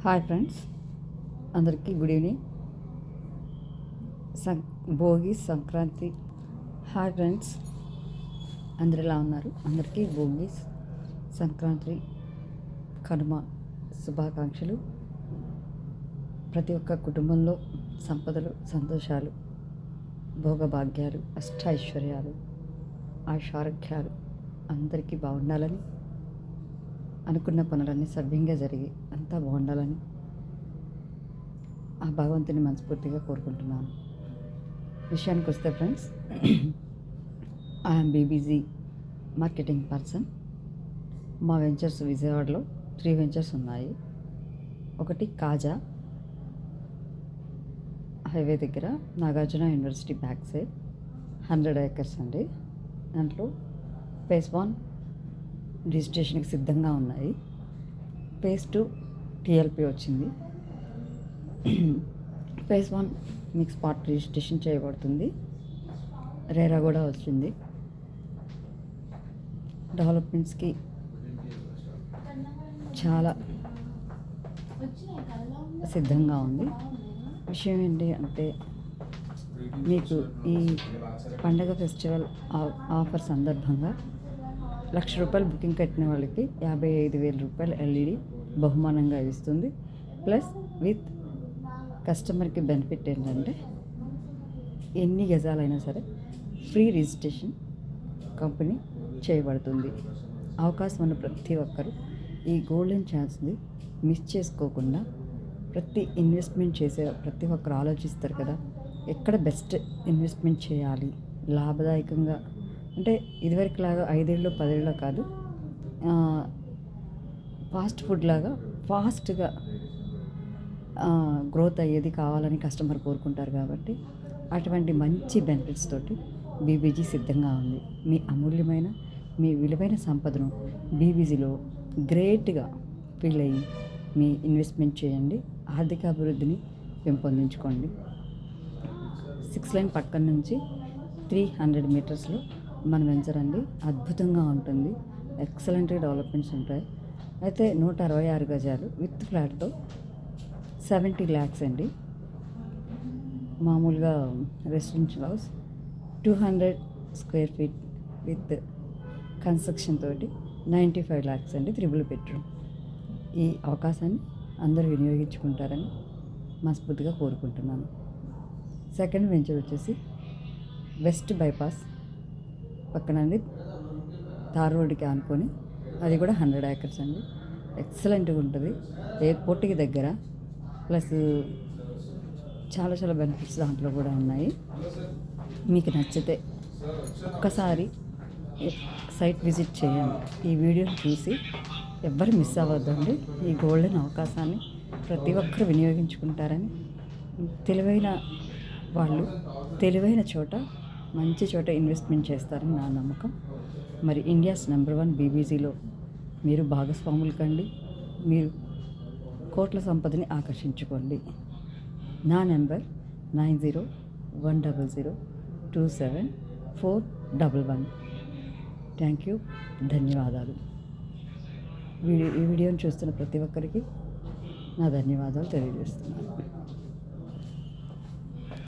Hi friends, అందరికీ good evening. Bhogi Sankranti. Hi friends, అందరు ఎలా ఉన్నారు? అందరికీ భోగి సంక్రాంతి కనుమ శుభాకాంక్షలు. ప్రతి ఒక్క కుటుంబంలో సంపదలు, సంతోషాలు, భోగభాగ్యాలు, అష్టైశ్వర్యాలు, ఆయుషారోగ్యాలు అందరికీ బాగుండాలని, అనుకున్న పనులన్నీ సవ్యంగా జరిగి అంతా బాగుండాలని ఆ భగవంతుని మనస్ఫూర్తిగా కోరుకుంటున్నాను. విషయానికి వస్తే friends, I'm BBG marketing person. మా వెంచర్స్ విజయవాడలో 3 వెంచర్స్ ఉన్నాయి. ఒకటి కాజా హైవే దగ్గర Nagarjuna university back side 100 acres అండి. దాంట్లో ఫేజ్ 1 రిజిస్ట్రేషన్కి సిద్ధంగా ఉన్నాయి. ఫేజ్ 2 టీఎల్పీ వచ్చింది. ఫేజ్ 1 మీకు స్పాట్ రిజిస్ట్రేషన్ చేయబడుతుంది. రేరా కూడా వచ్చింది. డెవలప్మెంట్స్కి చాలా సిద్ధంగా ఉంది. విషయం ఏంటి అంటే, మీకు ఈ పండగ ఫెస్టివల్ ఆఫర్ సందర్భంగా ₹1,00,000 బుకింగ్ కట్టిన వాళ్ళకి ₹55,000 ఎల్ఈడి బహుమానంగా ఇస్తుంది. ప్లస్ విత్ కస్టమర్కి బెనిఫిట్ ఏంటంటే, ఎన్ని గజాలైనా సరే ఫ్రీ రిజిస్ట్రేషన్ కంపెనీ చేయబడుతుంది. అవకాశం ఉన్న ప్రతి ఒక్కరు ఈ గోల్డెన్ ఛాన్స్ని మిస్ చేసుకోకుండా, ప్రతి ఇన్వెస్ట్మెంట్ చేసే ప్రతి ఒక్కరు ఆలోచిస్తారు కదా, ఎక్కడ బెస్ట్ ఇన్వెస్ట్మెంట్ చేయాలి లాభదాయకంగా. అంటే ఇదివరకు లాగా 5 ఏళ్ళు 10 ఏళ్ళు కాదు, ఫాస్ట్ ఫుడ్ లాగా ఫాస్ట్గా గ్రోత్ అయ్యేది కావాలని కస్టమర్ కోరుకుంటారు. కాబట్టి అటువంటి మంచి బెనిఫిట్స్ తోటి బీబీజీ సిద్ధంగా ఉంది. మీ అమూల్యమైన, మీ విలువైన సంపదను బీబీజీలో గ్రేట్గా ఫీల్ అయ్యి మీ ఇన్వెస్ట్మెంట్ చేయండి. ఆర్థిక అభివృద్ధిని పెంపొందించుకోండి. 6 లైన్ పక్కన నుంచి 300 మీటర్స్లో మన వెంచర్ అండి. అద్భుతంగా ఉంటుంది. ఎక్సలెంట్ డెవలప్మెంట్స్ ఉంటాయి. అయితే 166 గజాలు విత్ ఫ్లాట్తో 70 lakhs అండి. మామూలుగా residential house 200 square feet with construction తోటి 95 lakhs అండి. 3 bedroom. ఈ అవకాశాన్ని అందరూ వినియోగించుకుంటారని మనస్ఫూర్తిగా కోరుకుంటున్నాను. సెకండ్ వెంచర్ వచ్చేసి వెస్ట్ బైపాస్ పక్కన అండి, తార్ రోడ్డుకి ఆనుకొని, అది కూడా 100 acres అండి. ఎక్సలెంట్గా ఉంటుంది. ఎయిర్పోర్ట్కి దగ్గర, ప్లస్ చాలా చాలా బెనిఫిట్స్ దాంట్లో కూడా ఉన్నాయి. మీకు నచ్చితే ఒక్కసారి సైట్ విజిట్ చేయండి. ఈ వీడియోని చూసి ఎవ్వరు మిస్ అవ్వద్దండి. ఈ గోల్డెన్ అవకాశాన్ని ప్రతి ఒక్కరు వినియోగించుకుంటారని, తెలివైన వాళ్ళు తెలివైన చోట, మంచి చోట ఇన్వెస్ట్మెంట్ చేస్తారని నా నమ్మకం. మరి ఇండియాస్ #1 బీబీజీలో మీరు భాగస్వాములు కండి. మీరు కోట్ల సంపదని ఆకర్షించుకోండి. నా నెంబర్ 9010027411. థ్యాంక్ యూ, ధన్యవాదాలు. ఈ వీడియోని చూస్తున్న ప్రతి ఒక్కరికి నా ధన్యవాదాలు తెలియజేస్తున్నాను.